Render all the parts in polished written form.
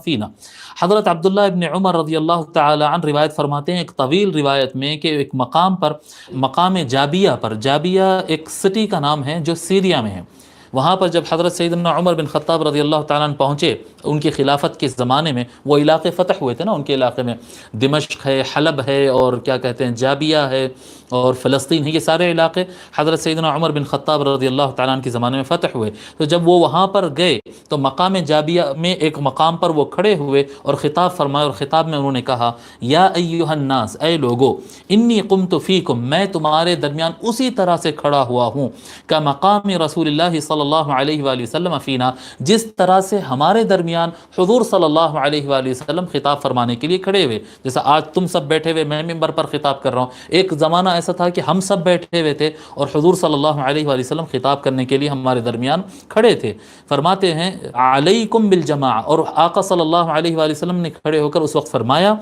فینا۔ حضرت عبداللہ ابن عمر رضی اللہ تعالی عنہ روایت فرماتے ہیں ایک طویل روایت میں کہ ایک مقام پر، مقام جابیہ پر، جابیہ ایک سٹی کا نام ہے جو سیریا میں ہے، وہاں پر جب حضرت سیدنا عمر بن خطاب رضی اللہ تعالیٰ عنہ پہنچے، ان کی خلافت کے زمانے میں وہ علاقے فتح ہوئے تھے نا، ان کے علاقے میں دمشق ہے، حلب ہے، اور کیا کہتے ہیں جابیہ ہے، اور فلسطین ہے، یہ سارے علاقے حضرت سیدنا عمر بن خطاب رضی اللہ تعالیٰ عنہ کے زمانے میں فتح ہوئے۔ تو جب وہ وہاں پر گئے تو مقام جابیہ میں ایک مقام پر وہ کھڑے ہوئے اور خطاب فرمایا، اور خطاب میں انہوں نے کہا یا ایھا الناس، اے لوگو، انی قمت فیکم، میں تمہارے درمیان اسی طرح سے کھڑا ہوا ہوں کہ مقام رسول اللہ صلی اللہ علیہ وآلہ وسلم فینا، جس طرح سے ہمارے درمیان حضور صلی اللہ علیہ وآلہ وسلم خطاب فرمانے کے لیے کھڑے ہوئے، جیسا آج تم سب بیٹھے ہوئے میں ممبر پر خطاب کر رہا ہوں، ایک زمانہ ایسا تھا کہ ہم سب بیٹھے ہوئے تھے اور حضور صلی اللہ علیہ وآلہ وسلم خطاب کرنے کے لیے ہمارے درمیان کھڑے تھے۔ فرماتے ہیں علیکم بالجماع، اور آقا صلی اللہ علیہ وآلہ وسلم نے کھڑے ہو کر اس وقت فرمایا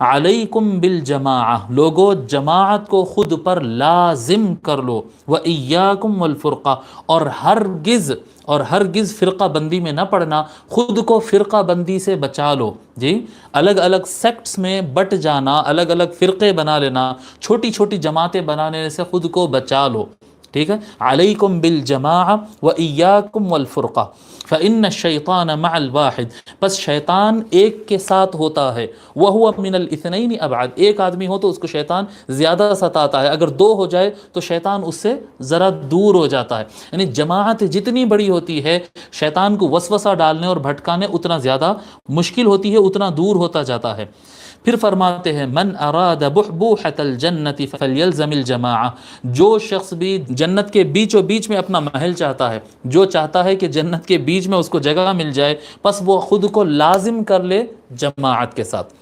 علیکم بالجماع، لوگو جماعت کو خود پر لازم کر لو، وإیاکم والفرقہ، اور ہرگز فرقہ بندی میں نہ پڑنا، خود کو فرقہ بندی سے بچا لو، جی الگ الگ سیکٹس میں بٹ جانا، الگ الگ فرقے بنا لینا، چھوٹی چھوٹی جماعتیں بنانے سے خود کو بچا لو، ٹھیک ہے۔ علیکم بالجماع وإیاکم والفرقہ فإن الشیطان مع الواحد، پس شیطان ایک کے ساتھ ہوتا ہے، وہو من الاثنین ابعد، ایک آدمی ہو تو اس کو شیطان زیادہ ستاتا ہے، اگر دو ہو جائے تو شیطان اس سے ذرا دور ہو جاتا ہے، یعنی جماعت جتنی بڑی ہوتی ہے شیطان کو وسوسہ ڈالنے اور بھٹکانے اتنا زیادہ مشکل ہوتی ہے، اتنا دور ہوتا جاتا ہے۔ پھر فرماتے ہیں من اراد بحبوحۃ الجنت فلیلزم الجماعہ، جو شخص بھی جنت کے بیچوں بیچ میں اپنا محل چاہتا ہے، جو چاہتا ہے کہ جنت کے بیچ میں اس کو جگہ مل جائے، پس وہ خود کو لازم کر لے جماعت کے ساتھ،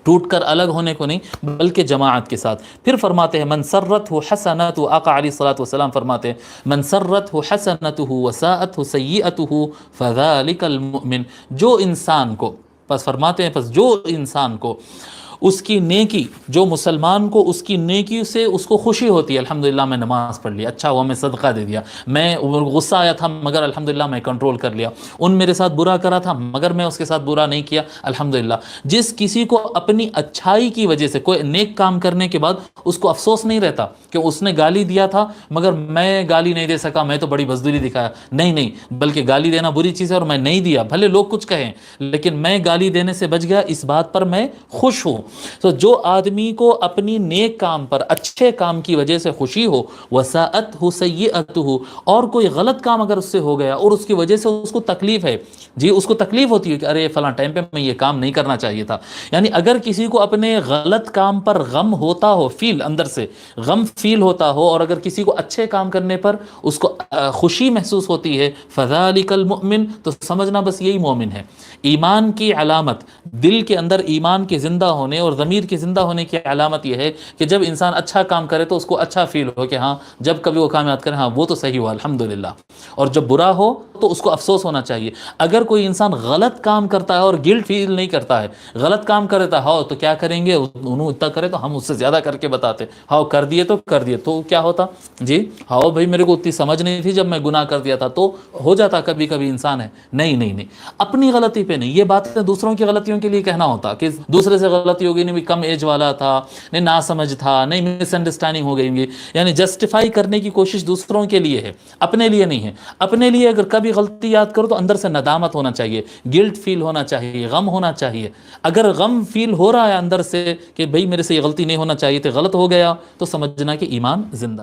ٹوٹ کر الگ ہونے کو نہیں بلکہ جماعت کے ساتھ۔ پھر فرماتے ہیں من سرتہ حسنۃ، آقا علیہ الصلوۃ والسلام فرماتے ہیں من سرتہ حسنتہ وساءتہ سیئتہ فذلک المؤمن، جو انسان کو، پس فرماتے ہیں پس جو انسان کو اس کی نیکی، جو مسلمان کو اس کی نیکی سے اس کو خوشی ہوتی ہے، الحمدللہ میں نماز پڑھ لیا، اچھا ہوا میں صدقہ دے دیا، میں غصہ آیا تھا مگر الحمدللہ میں کنٹرول کر لیا، ان میرے ساتھ برا کرا تھا مگر میں اس کے ساتھ برا نہیں کیا، الحمدللہ۔ جس کسی کو اپنی اچھائی کی وجہ سے، کوئی نیک کام کرنے کے بعد اس کو افسوس نہیں رہتا کہ اس نے گالی دیا تھا مگر میں گالی نہیں دے سکا، میں تو بڑی بزدلی دکھایا، نہیں، بلکہ گالی دینا بری چیز ہے اور میں نہیں دیا، بھلے لوگ کچھ کہیں لیکن میں گالی دینے سے بچ گیا، اس بات پر میں خوش ہوں۔ تو جو آدمی کو اپنی نیک کام پر، اچھے کام کی وجہ سے خوشی ہو، وساءتہ سیئتہ، اور کوئی غلط کام اگر اس سے ہو گیا اور اس کی وجہ سے اس کو تکلیف ہے، جی اس کو تکلیف ہوتی ہے کہ ارے فلاں ٹائم پہ میں یہ کام نہیں کرنا چاہیے تھا، یعنی اگر کسی کو اپنے غلط کام پر غم ہوتا ہو، فیل اندر سے غم فیل ہوتا ہو، اور اگر کسی کو اچھے کام کرنے پر اس کو خوشی محسوس ہوتی ہے، فذلک المؤمن، تو سمجھنا بس یہی مومن ہے۔ ایمان کی علامت، دل کے اندر ایمان کے زندہ ہونے اور ضمیر کے زندہ ہونے کی علامت یہ ہے کہ جب انسان اچھا کام کرے تو اس کو اچھا فیل ہو کہ ہاں جب کبھی وہ کام یاد کرے ہاں وہ تو صحیح ہوا الحمدللہ، اور جب برا ہو تو اس کو افسوس ہونا چاہیے۔ اگر کوئی انسان غلط کام کرتا ہے اور گلٹ فیل نہیں کرتا ہے، غلط کام کرتا ہے تو کیا کریں گے، انہوں اتنا کرے تو ہم اس سے زیادہ کر کے بتاتے، ہاں کر دیے تو کیا ہوتا، جی ہاں بھائی میرے کو اتنی سمجھ نہیں تھی جب میں گناہ کر دیا تھا، تو ہو جاتا، کبھی کبھی انسان ہے، نہیں اپنی غلطی پہ نہیں، یہ باتیں دوسروں کی غلطیوں کے لیے کہنا ہوتا کہ دوسرے سے غلطی ہو گئی، نہیں کم ایج والا تھا، نہیں ناسمجھ تھا، نہیں مس انڈرسٹینڈنگ ہو گئی، یعنی جسٹیفائی کرنے کی کوشش دوسروں کے لیے ہے، اپنے لیے نہیں ہے۔ اپنے لیے اگر کبھی غلطی یاد کرو تو اندر سے ندامت ہونا چاہیے، گلٹ فیل ہونا چاہیے، غم ہونا چاہیے۔ اگر غم فیل ہو رہا ہے اندر سے کہ بھئی میرے سے یہ غلطی نہیں ہونا چاہیے تھی، غلط ہو گیا، تو سمجھنا کہ ایمان زندہ